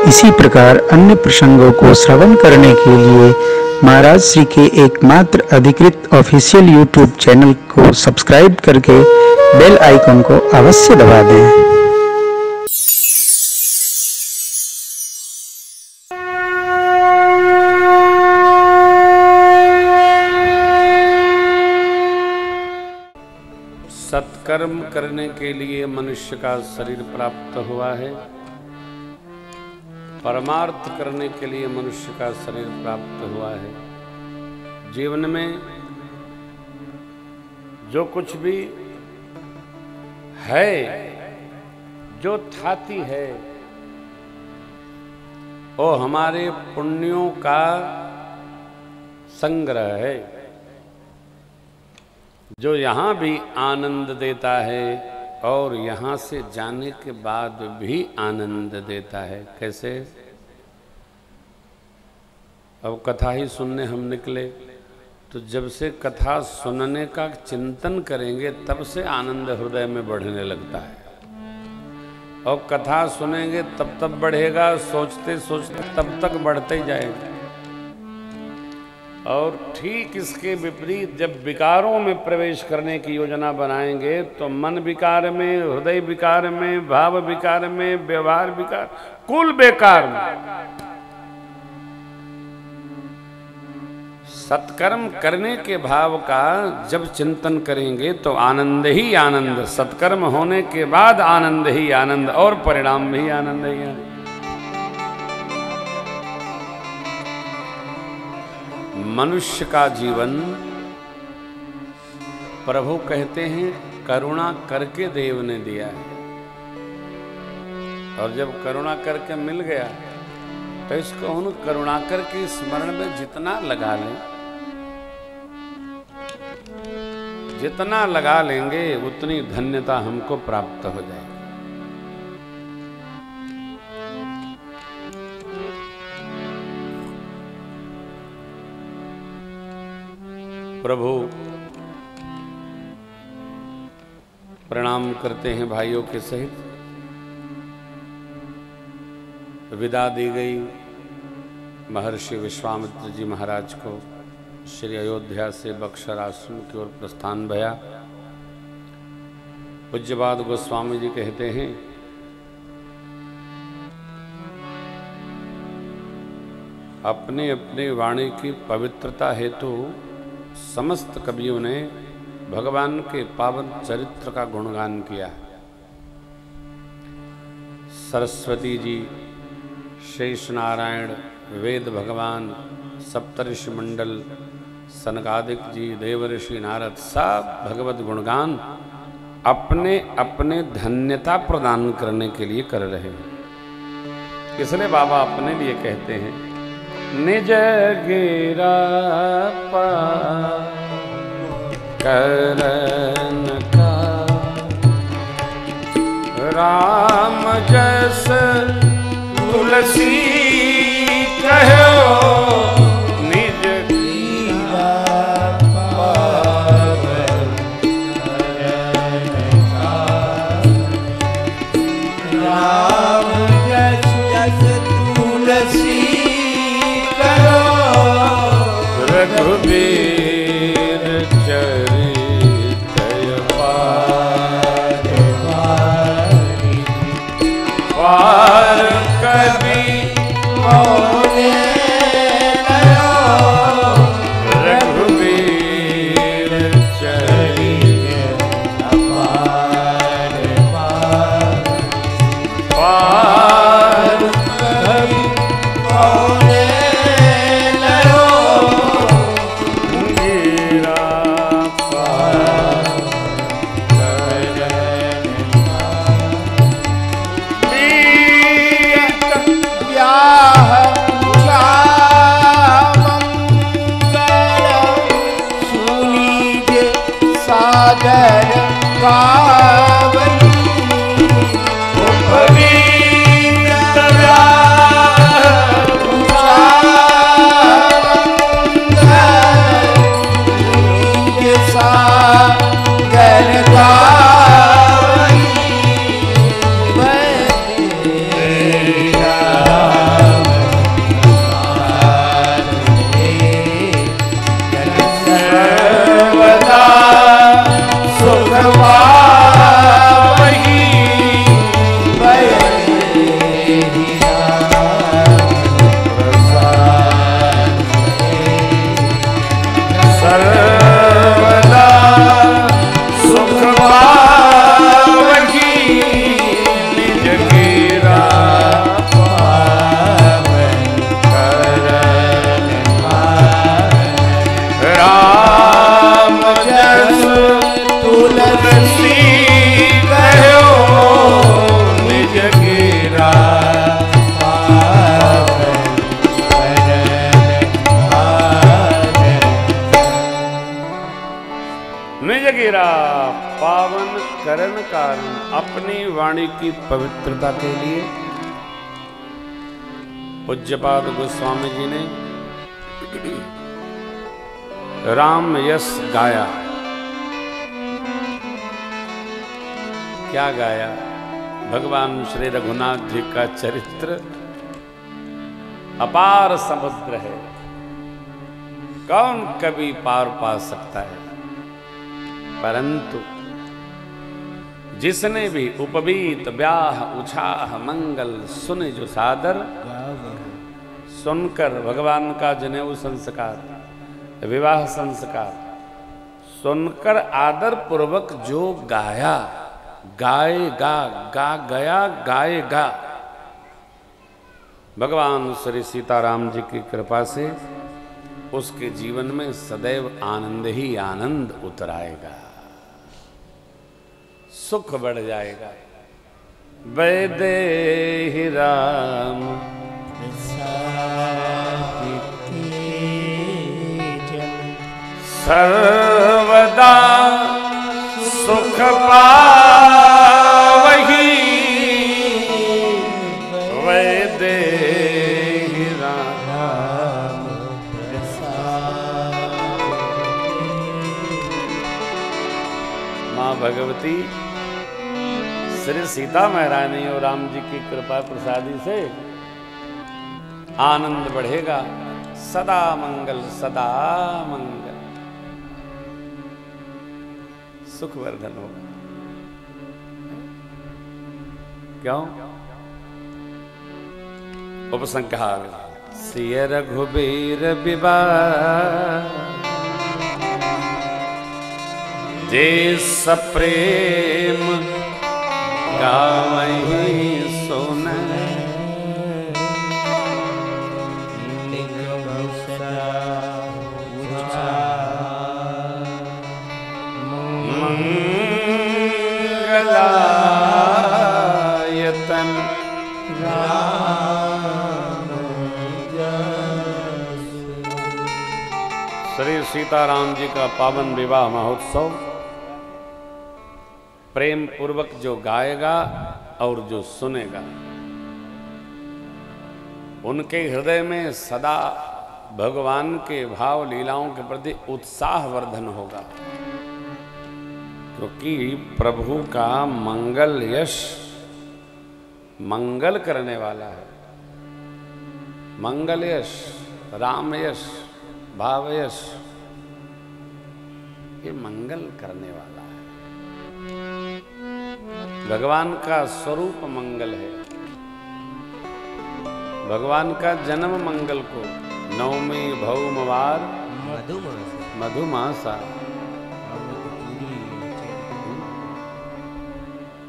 इसी प्रकार अन्य प्रसंगों को श्रवण करने के लिए महाराज श्री के एकमात्र अधिकृत ऑफिशियल यूट्यूब चैनल को सब्सक्राइब करके बेल आइकन को अवश्य दबा दें। सत्कर्म करने के लिए मनुष्य का शरीर प्राप्त हुआ है, परमार्थ करने के लिए मनुष्य का शरीर प्राप्त हुआ है। जीवन में जो कुछ भी है, जो थाती है, वो हमारे पुण्यों का संग्रह है, जो यहाँ भी आनंद देता है और यहाँ से जाने के बाद भी आनंद देता है। कैसे? अब कथा ही सुनने हम निकले, तो जब से कथा सुनने का चिंतन करेंगे तब से आनंद हृदय में बढ़ने लगता है, और कथा सुनेंगे तब बढ़ेगा, सोचते सोचते तब तक बढ़ते ही जाएगा। और ठीक इसके विपरीत जब विकारों में प्रवेश करने की योजना बनाएंगे तो मन विकार में, हृदय विकार में, भाव विकार में, व्यवहार विकार, कुल बेकार में। सत्कर्म करने के भाव का जब चिंतन करेंगे तो आनंद ही आनंद, सत्कर्म होने के बाद आनंद ही आनंद, और परिणाम भी आनंद ही आनंद। मनुष्य का जीवन प्रभु कहते हैं करुणा करके देव ने दिया है, और जब करुणा करके मिल गया तो इसको उन करुणा करके स्मरण में जितना लगा लें, जितना लगा लेंगे उतनी धन्यता हमको प्राप्त हो जाएगी। प्रभु प्रणाम करते हैं भाइयों के सहित। विदा दी गई महर्षि विश्वामित्र जी महाराज को। श्री अयोध्या से बक्सर आश्रम की ओर प्रस्थान भया। पूज्यपाद गोस्वामी जी कहते हैं, अपनी अपनी वाणी की पवित्रता हेतु समस्त कवियों ने भगवान के पावन चरित्र का गुणगान किया। सरस्वती जी, शेष नारायण, वेद भगवान, सप्तऋषि मंडल, सनकादिक जी, देवर्षि नारद, सब भगवत गुणगान अपने अपने धन्यता प्रदान करने के लिए कर रहे हैं। इसलिए बाबा अपने लिए कहते हैं, निज गिरा करन का राम जस तुलसी कहो, निज गिरा पावन करन का राम जस तुलसी रघुबीर चरित पार कभी होने रघुबीर चरित पार कभी होने मेरा पावन करण कारण अपनी वाणी की पवित्रता के लिए पूज्यपाद गोस्वामी जी ने राम यश गाया। क्या गाया? भगवान श्री रघुनाथ जी का चरित्र अपार समुद्र है, कौन कभी पार पा सकता है। परंतु जिसने भी उपवीत ब्याह उछाह मंगल सुने जो सादर, सुनकर भगवान का जनेऊ संस्कार, विवाह संस्कार सुनकर आदर पूर्वक जो गाया, गाएगा, गा गया, गाएगा, भगवान श्री सीताराम जी की कृपा से उसके जीवन में सदैव आनंद ही आनंद उतर आएगा, सुख बढ़ जाएगा। वैदेही राम सर्वदा सुख पावही, वैदेही राम माँ भगवती श्री सीता महारानी और राम जी की कृपा प्रसादी से आनंद बढ़ेगा। सदा मंगल, सदा मंगल, सुखवर्धन होगा। क्यों? उपसंहार सिय रघुबीर विवाह जे सप्रेम गावहि सुन, मंगलायतन श्री सीताराम जी का पावन विवाह महोत्सव प्रेम पूर्वक जो गाएगा और जो सुनेगा, उनके हृदय में सदा भगवान के भाव लीलाओं के प्रति उत्साह वर्धन होगा। क्योंकि प्रभु का मंगल यश मंगल करने वाला है। मंगल यश, राम यश, भाव यश, ये मंगल करने वाला है। भगवान का स्वरूप मंगल है। भगवान का जन्म मंगल को नवमी भौमवार मधुमासा,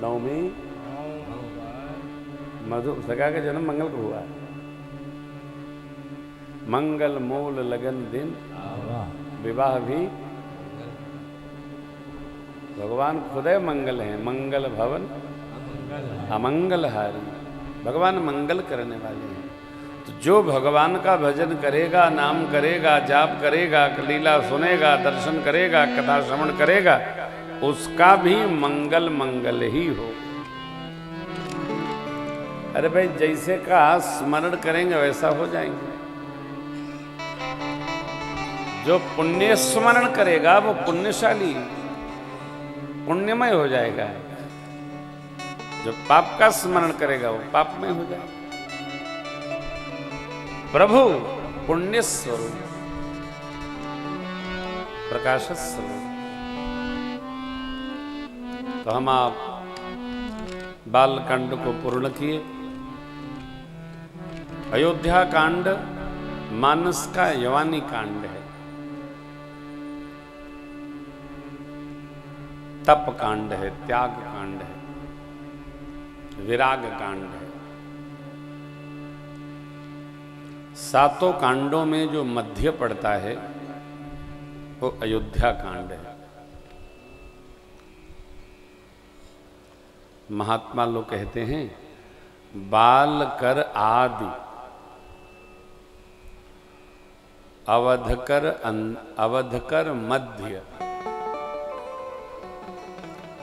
नवमी मधु सगा का जन्म मंगल को हुआ। मंगल मूल लगन दिन विवाह भी भगवान खुद मंगल हैं। मंगल भवन अमंगल हारी, भगवान मंगल करने वाले हैं। तो जो भगवान का भजन करेगा, नाम करेगा, जाप करेगा, लीला सुनेगा, दर्शन करेगा, कथा श्रवण करेगा, उसका भी मंगल मंगल ही हो। अरे भाई, जैसे का स्मरण करेंगे वैसा हो जाएंगे। जो पुण्य स्मरण करेगा वो पुण्यशाली, पुण्यमय हो जाएगा। जो पाप का स्मरण करेगा वो पापमय हो जाएगा। प्रभु पुण्य स्वरूप, प्रकाश स्वरूप। तो हम आप बालकांड को पूर्ण किए। अयोध्या कांड मानस का यवानी कांड है। तप कांड है, त्याग कांड है, विराग कांड है। सातों कांडों में जो मध्य पड़ता है वो अयोध्या कांड है। महात्मा लोग कहते हैं बाल कर आदि, अवध कर मध्य,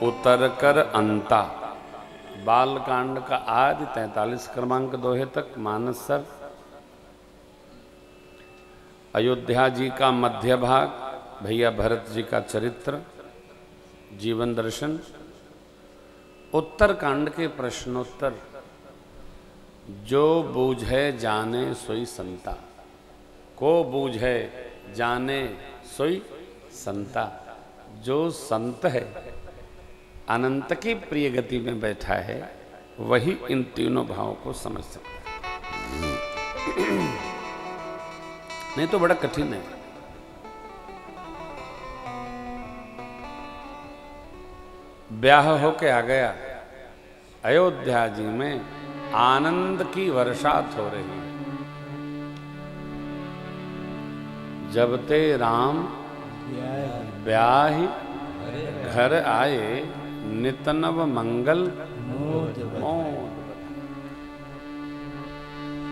उतर कर अंता, बालकांड का आदि 43 क्रमांक दोहे तक मानसर, अयोध्या जी का मध्य भाग, भैया भरत जी का चरित्र, जीवन दर्शन, उत्तरकांड के प्रश्नोत्तर, जो बूझे जाने सोई संता, को बूझे जाने सोई संता, जो संत है अनंत की प्रिय गति में बैठा है वही इन तीनों भावों को समझ सकता है। नहीं तो बड़ा कठिन है। ब्याह होके आ गया, अयोध्या जी में आनंद की वर्षात हो रही है। जब ते राम ब्याह घर आए, नितनव मंगल मोद।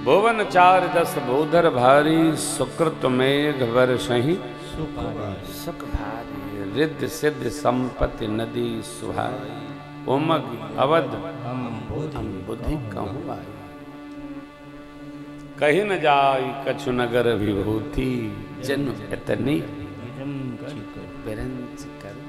भुवन 4-10 भूधर भारी, सुकृत मेघ वर्षहि सुख भारी, रिद्धि सिद्धि संपत्ति नदी सुहाई, उमग अवध हम बुद्धि कहूँ आई, कहीं न जाई कछु नगर विभूति, जन्म इतनी बिरंच कर।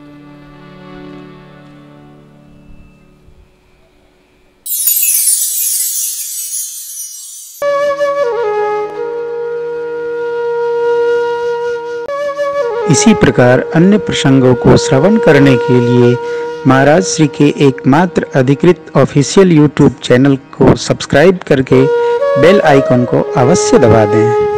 इसी प्रकार अन्य प्रसंगों को श्रवण करने के लिए महाराज श्री के एकमात्र अधिकृत ऑफिशियल यूट्यूब चैनल को सब्सक्राइब करके बेल आइकन को अवश्य दबा दें।